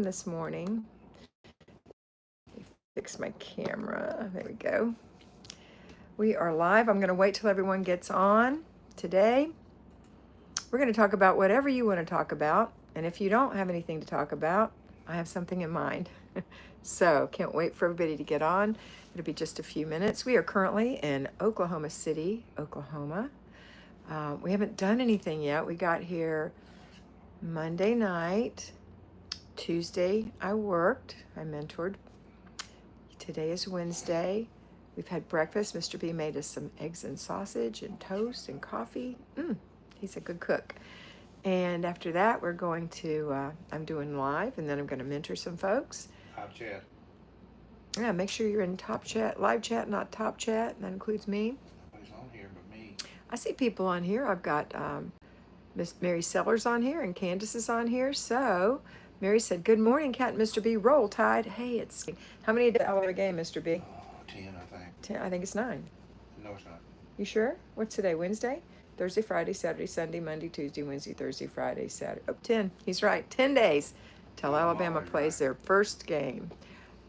this morning. Fix my camera. There we go. We are live. I'm going to wait till everyone gets on. Today, we're going to talk about whatever you want to talk about. And if you don't have anything to talk about, I have something in mind. So, can't wait for everybody to get on. It'll be just a few minutes. We are currently in Oklahoma City, Oklahoma. We haven't done anything yet. We got here Monday night. Tuesday, I worked. I mentored. Today is Wednesday. We've had breakfast. Mr. B made us some eggs and sausage and toast and coffee. He's a good cook. And after that, we're going to, I'm doing live, and then I'm going to mentor some folks. Top chat. Yeah, make sure you're in top chat, live chat, not top chat. And that includes me. Nobody's on here but me. I see people on here. I've got Miss Mary Sellers on here, and Candace is on here. So Mary said, "Good morning, Kat and Mr. B. Roll Tide." Hey, it's how many dollar a game, Mr. B? 10, I think. 10. I think it's 9. No, it's not. You sure? What's today? Wednesday? Thursday, Friday, Saturday, Sunday, Monday, Tuesday, Wednesday, Thursday, Friday, Saturday. Oh, 10. He's right. 10 days till Alabama plays their first game.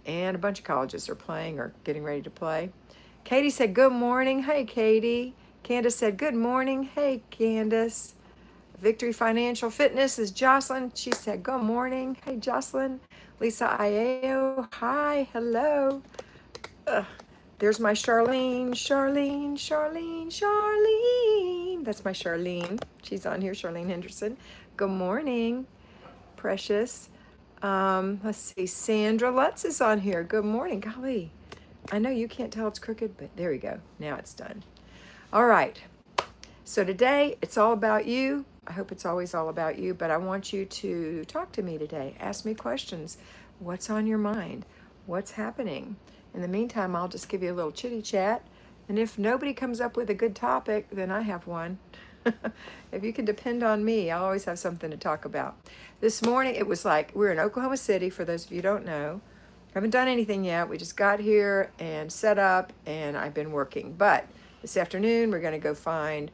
And a bunch of colleges are playing or getting ready to play. Katie said, "Good morning." Hey, Katie. Candace said, "Good morning." Hey, Candace. Victory Financial Fitness is Jocelyn. She said, "Good morning." Hey, Jocelyn. Lisa Iao. Hi. Hello. There's my Charlene. That's my Charlene. She's on here, Charlene Henderson. Good morning, precious. Let's see, Sandra Lutz is on here. Good morning. Golly, I know you can't tell it's crooked, but there we go. Now it's done. All right. So today, it's all about you. I hope it's always all about you, but I want you to talk to me today. Ask me questions. What's on your mind? What's happening? In the meantime, I'll just give you a little chitty chat. And if nobody comes up with a good topic, then I have one. If you can depend on me, I'll always have something to talk about. This morning, it was like, we're in Oklahoma City, for those of you who don't know. Haven't done anything yet. We just got here and set up, and I've been working. But this afternoon, we're going to go find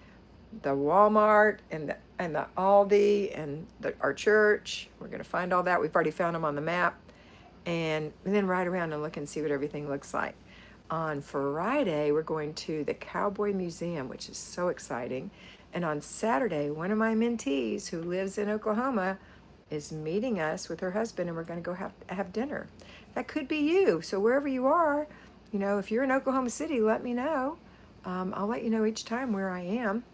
the Walmart and the Aldi and our church. We're going to find all that. We've already found them on the map. And then ride around and look and see what everything looks like. On Friday, we're going to the Cowboy Museum, which is so exciting. And on Saturday, one of my mentees who lives in Oklahoma is meeting us with her husband, and we're going to go have dinner. That could be you. So wherever you are, if you're in Oklahoma City, let me know. I'll let you know each time where I am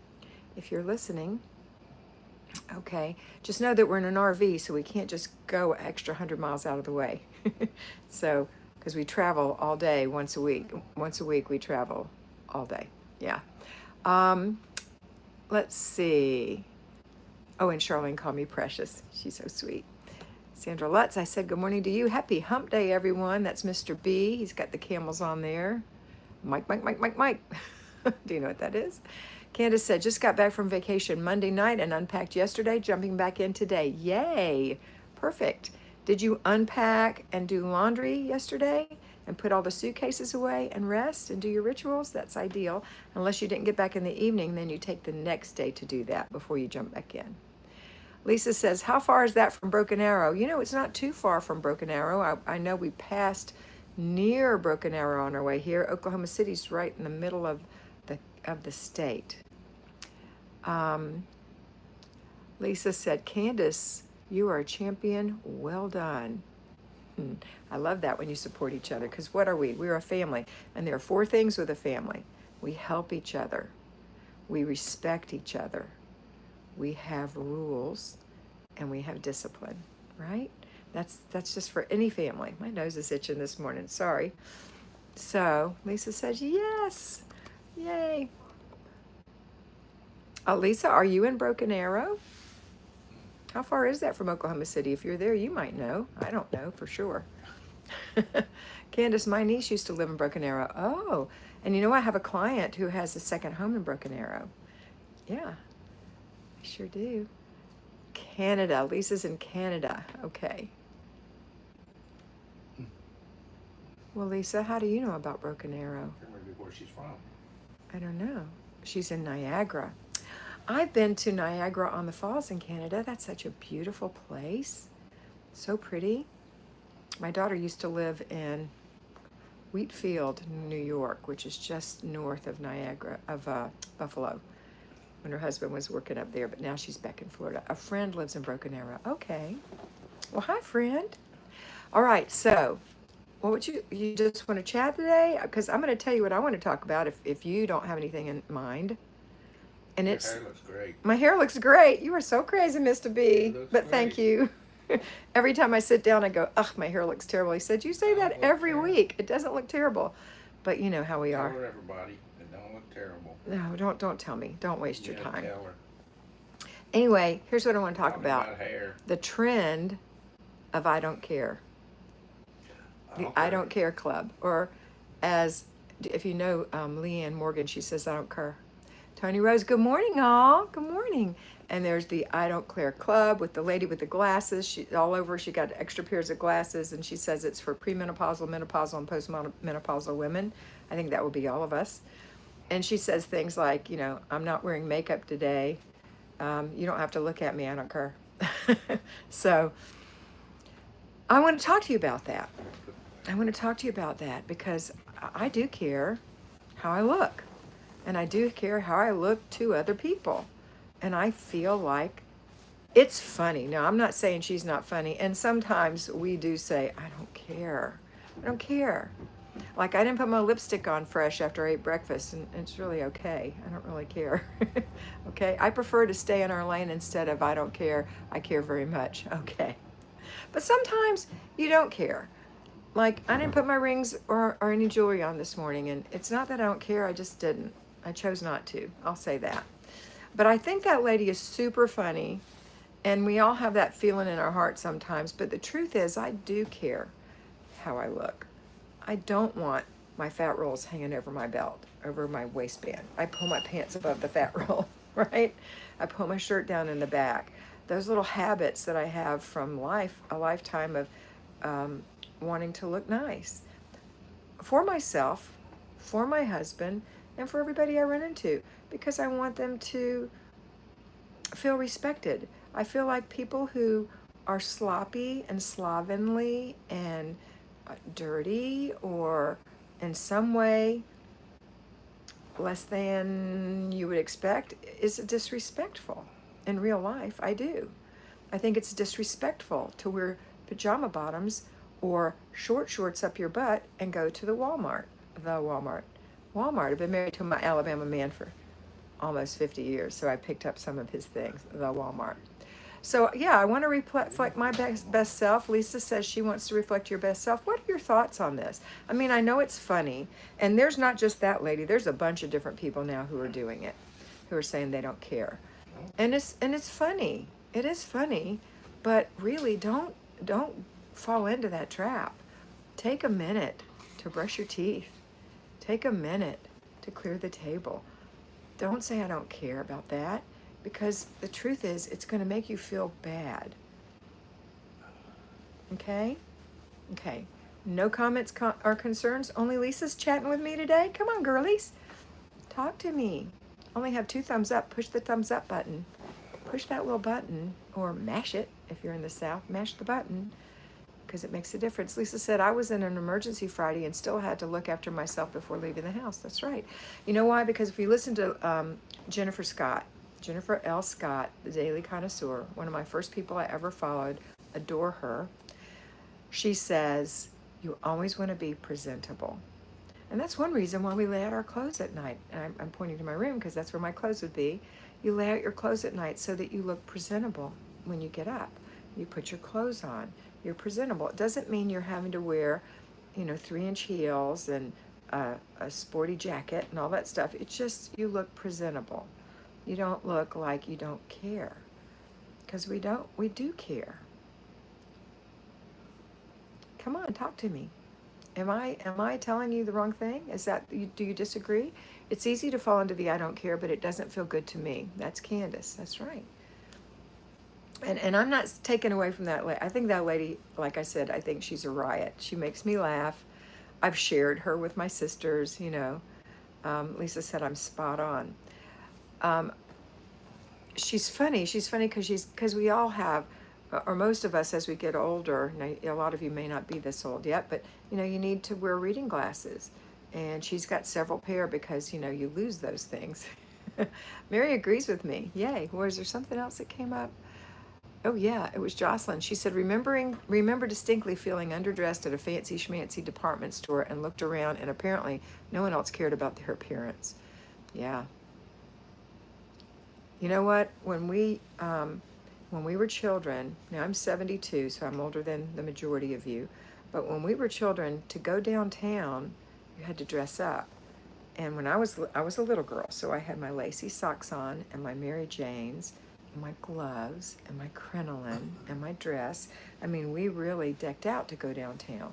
if you're listening. Okay, just know that we're in an RV, so we can't just go extra 100 miles out of the way. So, because we travel all day once a week. Once a week we travel all day. Yeah. Let's see. Oh, and Charlene called me precious. She's so sweet. Sandra Lutz, I said good morning to you. Happy hump day, everyone. That's Mr. B. He's got the camels on there. Mike. Do you know what that is? Candace said, "Just got back from vacation Monday night and unpacked yesterday, jumping back in today." Yay. Perfect. Did you unpack and do laundry yesterday and put all the suitcases away and rest and do your rituals? That's ideal. Unless you didn't get back in the evening, then you take the next day to do that before you jump back in. Lisa says, "How far is that from Broken Arrow?" It's not too far from Broken Arrow. I know we passed near Broken Arrow on our way here. Oklahoma City's right in the middle of the state. Lisa said, "Candace, you are a champion. Well done." I love that when you support each other, because what are we? We're a family. And there are 4 things with a family. We help each other. We respect each other. We have rules, and we have discipline, right? That's just for any family. My nose is itching this morning. Sorry. So Lisa says, yes. Yay. Lisa, are you in Broken Arrow? How far is that from Oklahoma City? If you're there, you might know. I don't know for sure. Candace, my niece used to live in Broken Arrow. Oh, and I have a client who has a second home in Broken Arrow. Yeah, I sure do. Canada. Lisa's in Canada. Okay. Well, Lisa, how do you know about Broken Arrow? Maybe where she's from. I don't know. She's in Niagara. I've been to Niagara on the Falls in Canada. That's such a beautiful place. So pretty. My daughter used to live in Wheatfield, New York, which is just north of Buffalo, when her husband was working up there, but now she's back in Florida. A friend lives in Broken Arrow. Okay. Well, hi, friend. All right, so what would you just want to chat today? Because I'm going to tell you what I want to talk about if you don't have anything in mind. And Your it's hair looks great. my hair looks great. You are so crazy, Mr. B. It looks But thank great. you. Every time I sit down, I go, ugh, my hair looks terrible. He said, you say that Don't look every terrible. week. It doesn't look terrible. But you know how we Tell are. her, everybody. It don't look terrible. No, don't tell me. Don't waste your Yeah, time. tell her. Anyway, here's what I want to talk Talking about. hair. The trend of I don't care. The Okay. I don't care club. Or as, if you know Leanne Morgan, she says, I don't care. Tony Rose, good morning, all. Good morning. And there's the I don't care club with the lady with the glasses. She all over. She got extra pairs of glasses, and she says it's for premenopausal, menopausal, and postmenopausal women. I think that would be all of us. And she says things like, you know, I'm not wearing makeup today. You don't have to look at me. I don't care. So I want to talk to you about that. I want to talk to you about that because I do care how I look. And I do care how I look to other people. And I feel like it's funny. Now, I'm not saying she's not funny. And sometimes we do say, I don't care. I don't care. Like, I didn't put my lipstick on fresh after I ate breakfast, and it's really okay. I don't really care. Okay? I prefer to stay in our lane instead of I don't care. I care very much. Okay. But sometimes you don't care. Like, I didn't put my rings or any jewelry on this morning, and it's not that I don't care, I just didn't. I chose not to. I'll say that. But I think that lady is super funny, and we all have that feeling in our heart sometimes. But the truth is, I do care how I look. I don't want my fat rolls hanging over my belt, over my waistband. I pull my pants above the fat roll, right? I pull my shirt down in the back. Those little habits that I have from life, a lifetime of wanting to look nice for myself, for my husband, and for everybody I run into, because I want them to feel respected. I feel like people who are sloppy and slovenly and dirty or in some way less than you would expect is disrespectful. In real life, I do. I think it's disrespectful to wear pajama bottoms or short shorts up your butt and go to the Walmart. Walmart. I've been married to my Alabama man for almost 50 years, so I picked up some of his things, the Walmart. So yeah, I want to reflect my best self. Lisa says she wants to reflect your best self. What are your thoughts on this? I mean, I know it's funny, and there's not just that lady. There's a bunch of different people now who are doing it, who are saying they don't care, and it's funny. It is funny, but really don't fall into that trap. Take a minute to brush your teeth. Take a minute to clear the table. Don't say I don't care about that, because the truth is it's going to make you feel bad. Okay? Okay. No comments or concerns. Only Lisa's chatting with me today. Come on, girlies. Talk to me. Only have 2 thumbs up. Push the thumbs up button. Push that little button, or mash it if you're in the South. Mash the button, because it makes a difference. Lisa said, I was in an emergency Friday and still had to look after myself before leaving the house. That's right. You know why? Because if you listen to Jennifer L. Scott, the Daily Connoisseur, one of my first people I ever followed, adore her. She says, you always want to be presentable. And that's one reason why we lay out our clothes at night. And I'm pointing to my room because that's where my clothes would be. You lay out your clothes at night so that you look presentable when you get up. You put your clothes on. You're presentable. It doesn't mean you're having to wear, 3-inch heels and a sporty jacket and all that stuff. It's just you look presentable. You don't look like you don't care, because we don't. We do care. Come on, talk to me. Am I telling you the wrong thing? Do you disagree? It's easy to fall into the I don't care, but it doesn't feel good to me. That's Candace. That's right. And I'm not taking away from that. I think that lady, like I said, I think she's a riot. She makes me laugh. I've shared her with my sisters. Lisa said I'm spot on. She's funny. She's funny because we all have or most of us as we get older, now a lot of you may not be this old yet, but you need to wear reading glasses. And she's got several pair because you lose those things. Mary agrees with me. Yay. Was there something else that came up? Oh yeah, it was Jocelyn. She said, remember distinctly feeling underdressed at a fancy schmancy department store and looked around and apparently no one else cared about their appearance. Yeah. You know what? When we were children, now I'm 72, so I'm older than the majority of you, but when we were children, to go downtown, you had to dress up. And when I was a little girl, so I had my lacy socks on and my Mary Janes and my gloves and my crinoline and my dress. I mean, we really decked out to go downtown.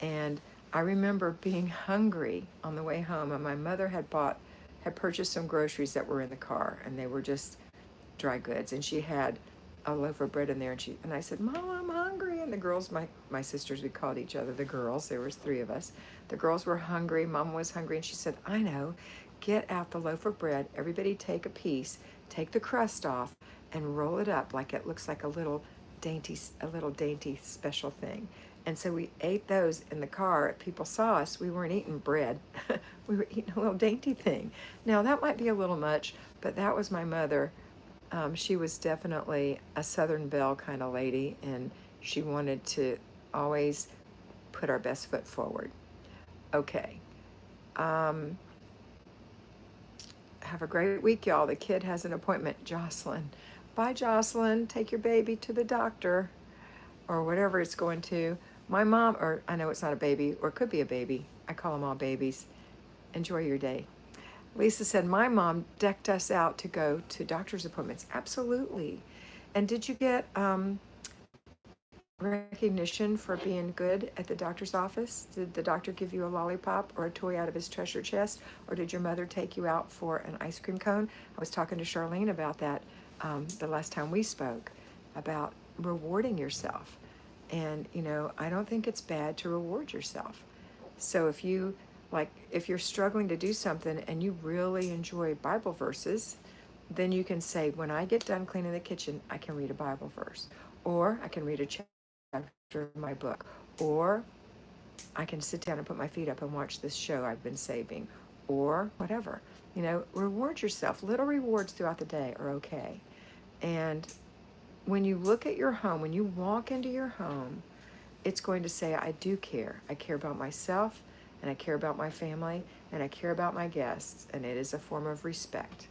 And I remember being hungry on the way home, and my mother had purchased some groceries that were in the car, and they were just dry goods. And she had a loaf of bread in there, and I said, "Mom, I'm hungry." And the girls, my sisters, we called each other the girls. There was three of us. The girls were hungry. Mom was hungry, and she said, "I know. Get out the loaf of bread. Everybody take a piece. Take the crust off, and roll it up like it looks like a little dainty special thing." And so we ate those in the car. If people saw us, we weren't eating bread. We were eating a little dainty thing. Now, that might be a little much, but that was my mother. She was definitely a Southern Belle kind of lady, and she wanted to always put our best foot forward. Okay. Um, have a great week, y'all. The kid has an appointment. Jocelyn. Bye, Jocelyn. Take your baby to the doctor or whatever it's going to. My mom, or I know it's not a baby, or it could be a baby. I call them all babies. Enjoy your day. Lisa said, my mom decked us out to go to doctor's appointments. Absolutely. And did you get recognition for being good at the doctor's office? Did the doctor give you a lollipop or a toy out of his treasure chest? Or did your mother take you out for an ice cream cone? I was talking to Charlene about that the last time we spoke, about rewarding yourself. And, I don't think it's bad to reward yourself. So if you're struggling to do something and you really enjoy Bible verses, then you can say, when I get done cleaning the kitchen, I can read a Bible verse, or I can read a chapter of my book, or I can sit down and put my feet up and watch this show I've been saving, or whatever. Reward yourself. Little rewards throughout the day are okay. And when you look at your home, when you walk into your home, it's going to say, I do care. I care about myself, and I care about my family, and I care about my guests, and it is a form of respect.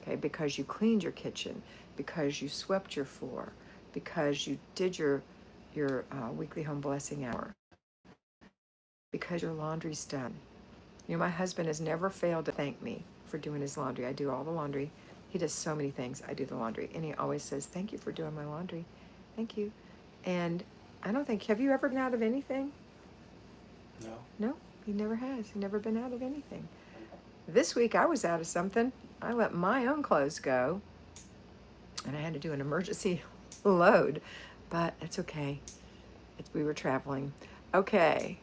Okay, because you cleaned your kitchen, because you swept your floor, because you did your weekly home blessing hour, because your laundry's done. My husband has never failed to thank me for doing his laundry. I do all the laundry. He does so many things. I do the laundry, and he always says, "Thank you for doing my laundry. Thank you." And I don't think, have you ever been out of anything? No. No, he never has. He's never been out of anything. This week I was out of something. I let my own clothes go, and I had to do an emergency load, but it's okay. We were traveling. Okay.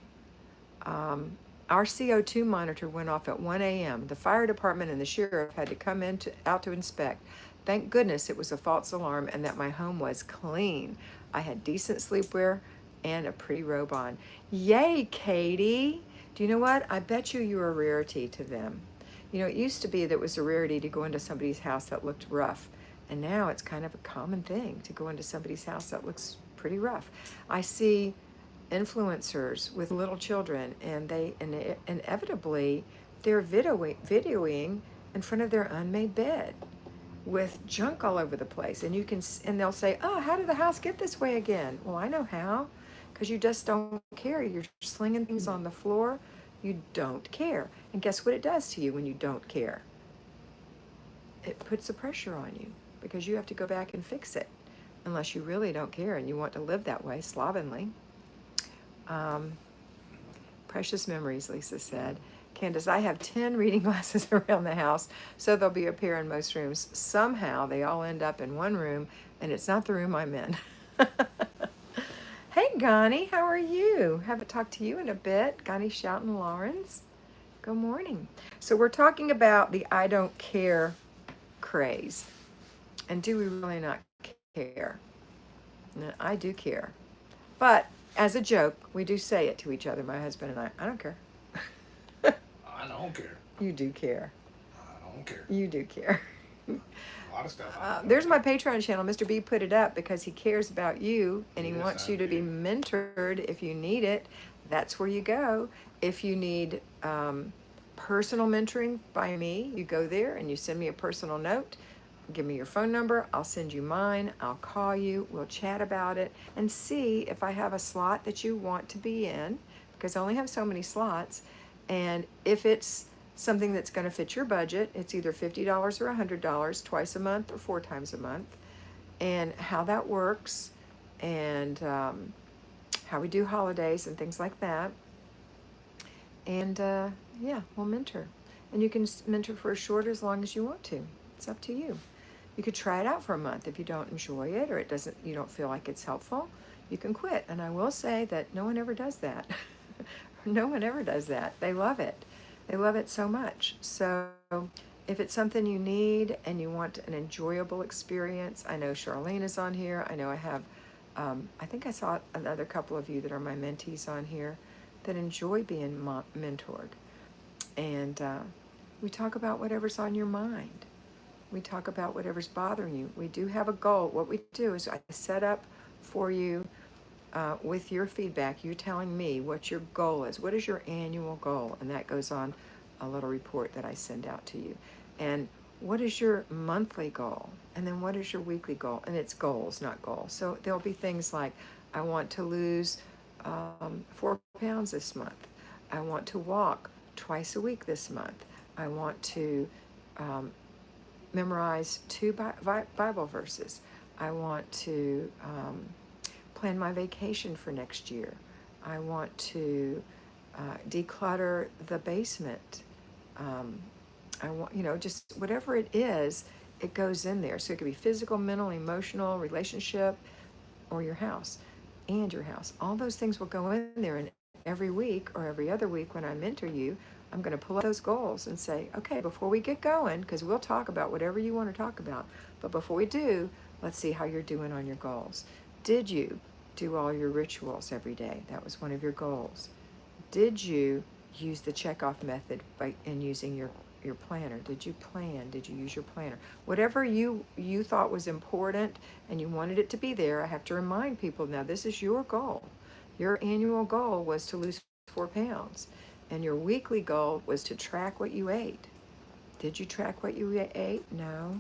Our CO2 monitor went off at 1 a.m. The fire department and the sheriff had to come out to inspect. Thank goodness it was a false alarm and that my home was clean. I had decent sleepwear and a pretty robe on. Yay, Katie! Do you know what? I bet you were a rarity to them. It used to be that it was a rarity to go into somebody's house that looked rough, and now it's kind of a common thing to go into somebody's house that looks pretty rough. I see influencers with little children, and inevitably they're videoing in front of their unmade bed with junk all over the place, and they'll say, "Oh, how did the house get this way again?" Well, I know how, because you just don't care. You're slinging things on the floor. You don't care. And guess what it does to you when you don't care? It puts the pressure on you, because you have to go back and fix it, unless you really don't care and you want to live that way slovenly. Precious memories, Lisa said. Candace, I have 10 reading glasses around the house, so there'll be a pair in most rooms. Somehow they all end up in one room, and it's not the room I'm in. Hey, Gani, how are you? Haven't talked to you in a bit. Gani Shoughton Lawrence. Good morning. So we're talking about the I don't care craze. And do we really not care? I do care. But as a joke, we do say it to each other, my husband and I don't care. I don't care. You do care. I don't care. You do care. A lot of stuff I There's don't my care. Patreon channel. Mr. B put it up because he cares about you and he Yes, wants I you to be do. mentored if you need it. That's where you go. If you need personal mentoring by me, you go there and you send me a personal note. Give me your phone number. I'll send you mine. I'll call you. We'll chat about it and see if I have a slot that you want to be in because I only have so many slots. And if it's something that's going to fit your budget, it's either $50 or $100 twice a month or 4 times a month. And how that works and how we do holidays and things like that. And yeah, we'll mentor. And you can mentor for as short or as long as you want to. It's up to you. You could try it out for a month. If you don't enjoy it or you don't feel like it's helpful, you can quit. And I will say that no one ever does that. No one ever does that. They love it. They love it so much. So if it's something you need and you want an enjoyable experience, I know Charlene is on here. I know I have, I think I saw another couple of you that are my mentees on here that enjoy being mentored. And we talk about whatever's on your mind. We talk about whatever's bothering you. We do have a goal. What we do is I set up for you with your feedback, you telling me what your goal is. What is your annual goal? And that goes on a little report that I send out to you. And what is your monthly goal? And then what is your weekly goal? And it's goals, not goals. So there'll be things like, I want to lose 4 pounds this month. I want to walk twice a week this month. I want to um, memorize 2 Bible verses. I want to plan my vacation for next year. I want to declutter the basement. Um, I want, just whatever it is, it goes in there. So it could be physical, mental, emotional, relationship, or your house and your house. All those things will go in there. And every week or every other week when I mentor you, I'm going to pull up those goals and say, okay, before we get going, because we'll talk about whatever you want to talk about. But before we do, let's see how you're doing on your goals. Did you do all your rituals every day? That was one of your goals. Did you use the checkoff method in using your planner? Did you plan? Did you use your planner? Whatever you thought was important and you wanted it to be there, I have to remind people now this is your goal. Your annual goal was to lose 4 pounds, and your weekly goal was to track what you ate. Did you track what you ate? No.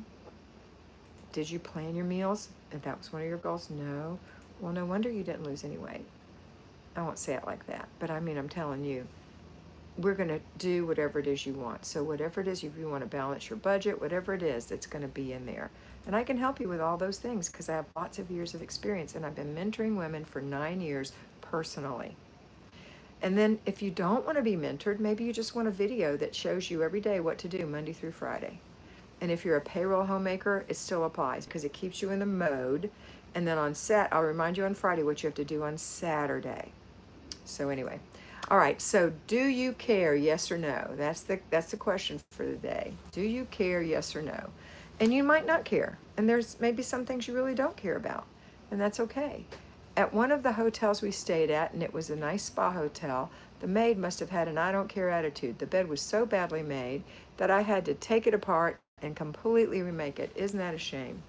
Did you plan your meals? If that was one of your goals? No. Well, no wonder you didn't lose any weight. I won't say it like that, but I mean, I'm telling you, we're going to do whatever it is you want. So whatever it is, if you want to balance your budget, whatever it is, it's going to be in there. And I can help you with all those things because I have lots of years of experience and I've been mentoring women for 9 years personally. And then if you don't want to be mentored, maybe you just want a video that shows you every day what to do Monday through Friday. And if you're a payroll homemaker, it still applies because it keeps you in the mode. And then I'll remind you on Friday what you have to do on Saturday. So anyway, all right. So do you care? Yes or no? That's the question for the day. Do you care? Yes or no? And you might not care. And there's maybe some things you really don't care about, and that's okay. At one of the hotels we stayed at, and it was a nice spa hotel, the maid must have had an I don't care attitude. The bed was so badly made that I had to take it apart and completely remake it. Isn't that a shame?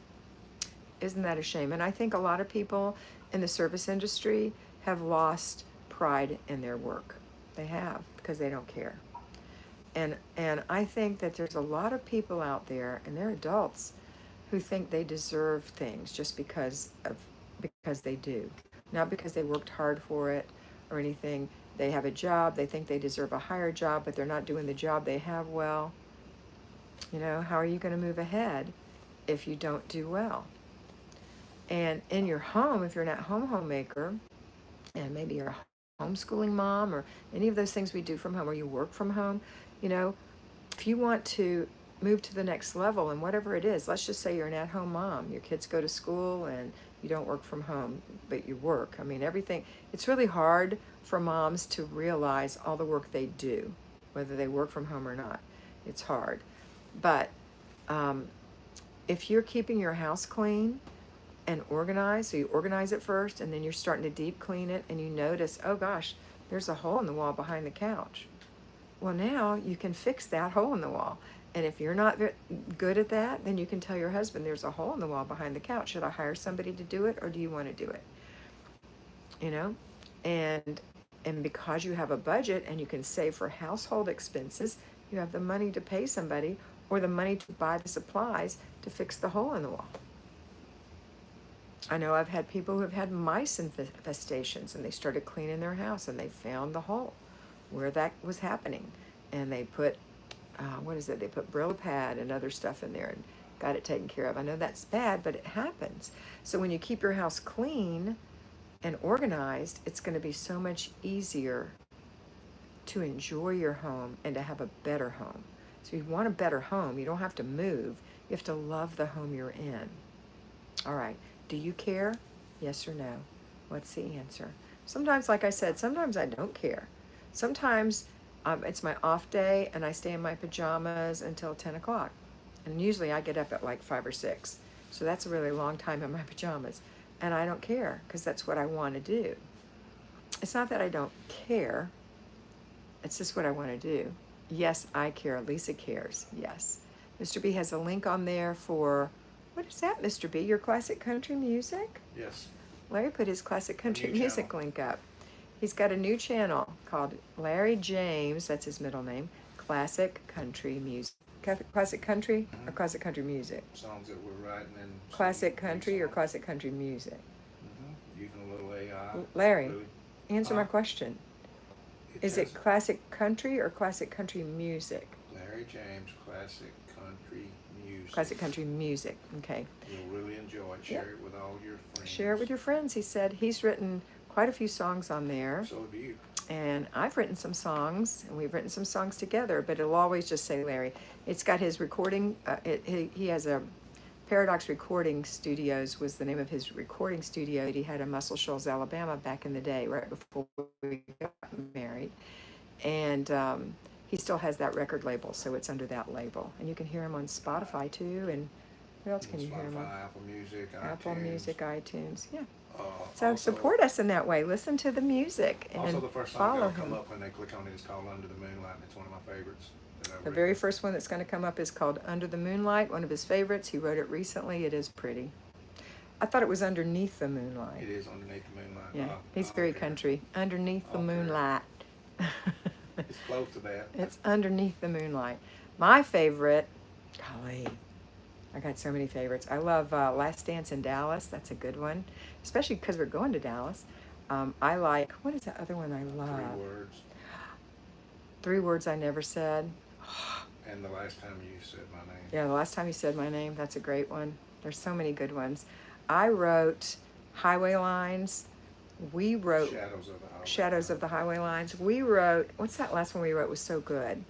Isn't that a shame? And I think a lot of people in the service industry have lost pride in their work. They have because they don't care. And I think that there's a lot of people out there, and they're adults, who think they deserve things just because they do, not because they worked hard for it or anything. They have a job. They think they deserve a higher job, but they're not doing the job they have well. How are you going to move ahead if you don't do well? And in your home, if you're not homemaker, and maybe you're a homeschooling mom or any of those things we do from home, or you work from home, you know, if you want to move to the next level and whatever it is, let's just say you're an at-home mom, your kids go to school and you don't work from home, but you work. I mean, everything, it's really hard for moms to realize all the work they do, whether they work from home or not. It's hard. But if you're keeping your house clean and organize. So you organize it first, and then you're starting to deep clean it, and you notice, oh gosh, there's a hole in the wall behind the couch. Well, now you can fix that hole in the wall. And if you're not good at that, then you can tell your husband, there's a hole in the wall behind the couch. Should I hire somebody to do it, or do you want to do it? You know? And because you have a budget and you can save for household expenses, you have the money to pay somebody or the money to buy the supplies to fix the hole in the wall. I know I've had people who have had mice infestations, and they started cleaning their house and they found the hole where that was happening. And they put, They put Brillo pad and other stuff in there and got it taken care of. I know that's bad, but it happens. So when you keep your house clean and organized, it's going to be so much easier to enjoy your home and to have a better home. So if you want a better home, you don't have to move. You have to love the home you're in. All right. Do you care? Yes or no? What's the answer? Sometimes, like I said, sometimes I don't care. Sometimes it's my off day and I stay in my pajamas until 10 o'clock. And usually I get up at like 5 or 6. So that's a really long time in my pajamas. And I don't care because that's what I want to do. It's not that I don't care. It's just what I want to do. Yes, I care. Lisa cares. Yes. Mr. B has a link on there for, what is that, Mr. B? Your classic country music? Yes. Larry put his classic country New music channel. link up. He's got a new channel called Larry James, that's his middle name, Classic Country Music. Classic country or classic country music? Songs that we're writing in. Classic country or classic country music? Using a little AI. Larry, Really. answer my question. Is has it classic country or classic country music? Larry James Classic Country Music. Classic country music, okay. You'll really enjoy it. Share it with all your friends. Share it with your friends. He said he's written quite a few songs on there. So have you. And I've written some songs, and we've written some songs together, but it'll always just say Larry. It's got his recording, he has a Paradox Recording Studios was the name of his recording studio. He had in Muscle Shoals, Alabama back in the day, right before we got married. And he still has that record label, so it's under that label. And you can hear him on Spotify too, and where else can you hear him on? Apple Music, Apple iTunes. Music, iTunes, yeah. So Also, support us in that way. Listen to the music and Also, the first song follow that'll come him. up when they click on it is called Under the Moonlight, and it's one of my favorites. The very first one that's going to come up is called Under the Moonlight, one of his favorites. He wrote it recently. It is pretty. I thought it was Underneath the Moonlight. It is Underneath the Moonlight. Yeah, he's very country. Underneath the Moonlight. It's close to that. It's Underneath the Moonlight. My favorite, golly, I got so many favorites. I love Last Dance in Dallas. That's a good one, especially because we're going to Dallas. I like, what is that other one I love? 3 words. 3 words I never said. And the last time you said my name. Yeah, the last time you said my name. That's a great one. There's so many good ones. I wrote Highway Lines. We wrote Shadows of the Highway Lines. We wrote, what's that last one we wrote was so good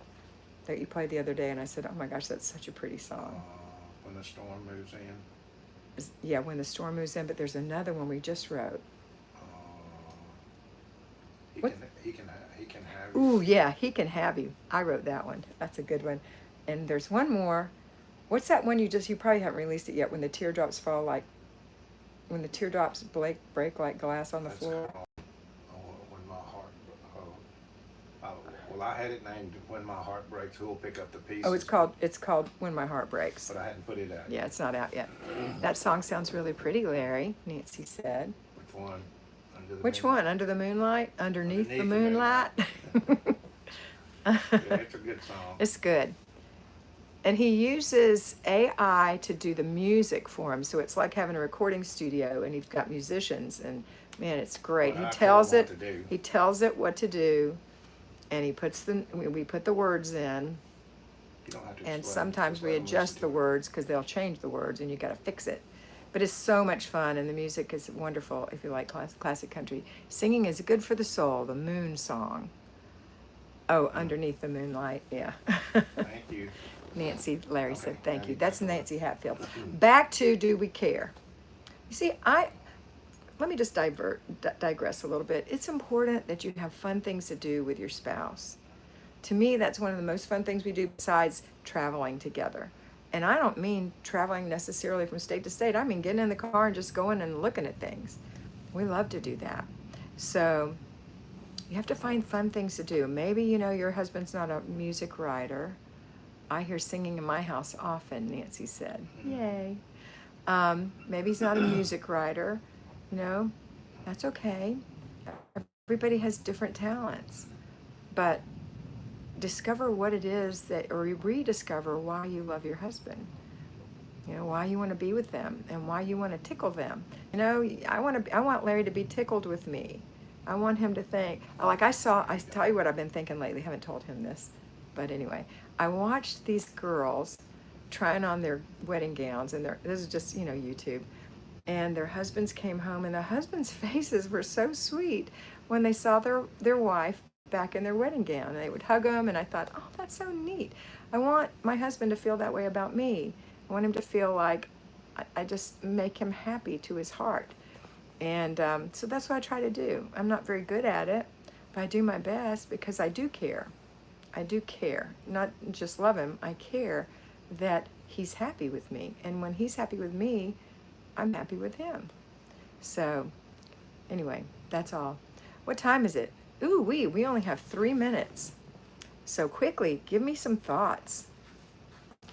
that you played the other day, and I said, oh my gosh, that's such a pretty song. When the Storm Moves In. Yeah, When the Storm Moves In, but there's another one we just wrote. He can have you. Ooh, yeah, He Can Have You. I wrote that one. That's a good one. And there's one more. What's that one you probably haven't released it yet, when the teardrops fall like, when the teardrops break like glass on the floor? When my heart, well, I had it named When My Heart Breaks, Who'll Pick Up the Pieces. Oh, it's called When My Heart Breaks. But I hadn't put it out. Yeah, it's not out yet. That song sounds really pretty, Larry, Nancy said. Which one? Which one? Under the Moonlight? Underneath the Moonlight? Yeah, it's a good song. It's good. And he uses AI to do the music for him. So it's like having a recording studio, and he's got musicians, and man, it's great. Well, He tells it what to do, and we put the words in, You don't have to and explain, sometimes just we let 'em adjust listen the to it. words because they'll change the words, and you got to fix it. But it's so much fun, and the music is wonderful if you like classic country. Singing is good for the soul, the moon song. Oh, Underneath the Moonlight, yeah. Thank you. Nancy, Larry said, Okay, thank now you. you That's can go. Nancy Hatfield. Back to Do We Care? You see, let me just digress a little bit. It's important that you have fun things to do with your spouse. To me, that's one of the most fun things we do besides traveling together. And I don't mean traveling necessarily from state to state. I mean getting in the car and just going and looking at things. We love to do that. So you have to find fun things to do. Maybe, your husband's not a music writer. I hear singing in my house often, Nancy said. Yay. Maybe he's not a music writer. That's okay. Everybody has different talents. But discover what it is that, or rediscover why you love your husband. Why you want to be with them and why you want to tickle them. I want Larry to be tickled with me. I want him to think, like I tell you what I've been thinking lately. I haven't told him this, but anyway, I watched these girls trying on their wedding gowns, and this is just, YouTube, and their husbands came home, and the husbands' faces were so sweet when they saw their wife back in their wedding gown, and they would hug them, and I thought, oh, that's so neat. I want my husband to feel that way about me. I want him to feel like I just make him happy to his heart. And so that's what I try to do. I'm not very good at it, but I do my best because I do care. I do care. Not just love him, I care that he's happy with me. And when he's happy with me, I'm happy with him. So anyway, that's all. What time is it? Ooh, we only have 3 minutes. So quickly, give me some thoughts.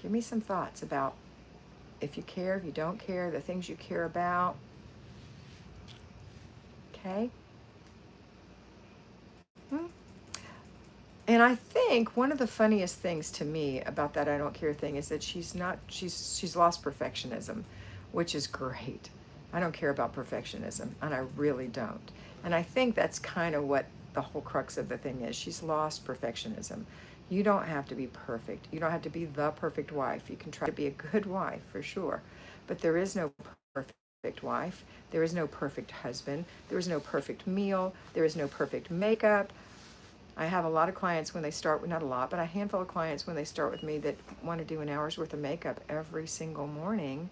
Give me some thoughts about if you care, if you don't care, the things you care about. Okay? And I think one of the funniest things to me about that I don't care thing is that she's lost perfectionism, which is great. I don't care about perfectionism, and I really don't. And I think that's kind of what the whole crux of the thing is. She's lost perfectionism. You don't have to be perfect. You don't have to be the perfect wife. You can try to be a good wife for sure, but there is no perfect wife. There is no perfect husband. There is no perfect meal. There is no perfect makeup. I have a lot of clients when they start, not a lot, but a handful of clients when they start with me that want to do an hour's worth of makeup every single morning,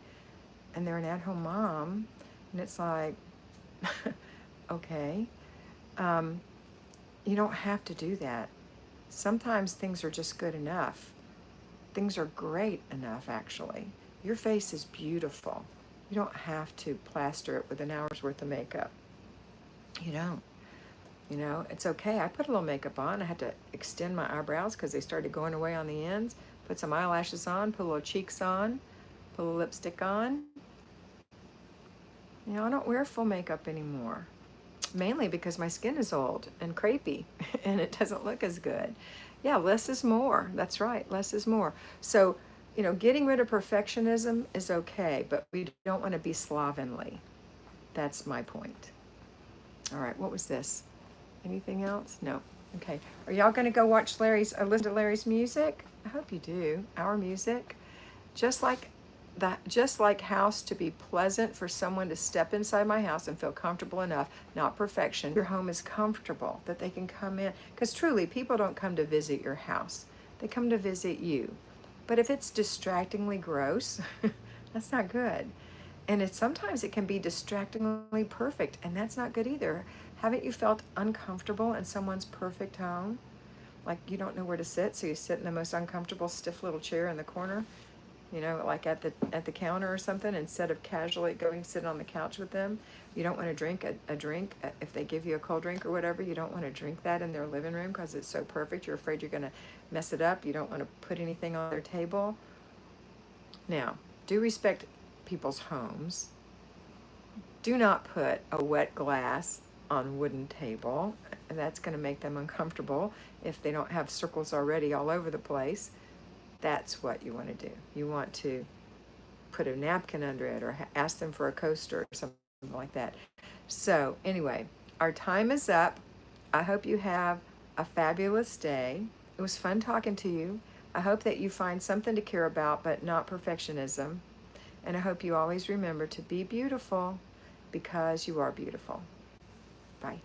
and they're an at-home mom, and it's like, okay, you don't have to do that. Sometimes things are just good enough. Things are great enough, actually. Your face is beautiful. You don't have to plaster it with an hour's worth of makeup. You don't. It's okay. I put a little makeup on. I had to extend my eyebrows because they started going away on the ends. Put some eyelashes on, put a little cheeks on, put a little lipstick on. I don't wear full makeup anymore. Mainly because my skin is old and crepey and it doesn't look as good. Yeah, less is more. That's right. Less is more. So, getting rid of perfectionism is okay, but we don't want to be slovenly. That's my point. All right, what was this? Anything else? No. Okay. Are y'all going to go watch listen to Larry's music? I hope you do. Our music. Just like house to be pleasant for someone to step inside my house and feel comfortable enough, not perfection. Your home is comfortable, that they can come in. Because truly, people don't come to visit your house. They come to visit you. But if it's distractingly gross, that's not good. And sometimes it can be distractingly perfect, and that's not good either. Haven't you felt uncomfortable in someone's perfect home? Like you don't know where to sit, so you sit in the most uncomfortable, stiff little chair in the corner, like at the counter or something, instead of casually going sit on the couch with them. You don't want to drink a drink. If they give you a cold drink or whatever, you don't want to drink that in their living room because it's so perfect. You're afraid you're going to mess it up. You don't want to put anything on their table. Now, do respect people's homes. Do not put a wet glass on a wooden table. That's going to make them uncomfortable if they don't have circles already all over the place. That's what you want to do. You want to put a napkin under it or ask them for a coaster or something like that. So anyway, our time is up. I hope you have a fabulous day. It was fun talking to you. I hope that you find something to care about, but not perfectionism. And I hope you always remember to be beautiful because you are beautiful. Bye.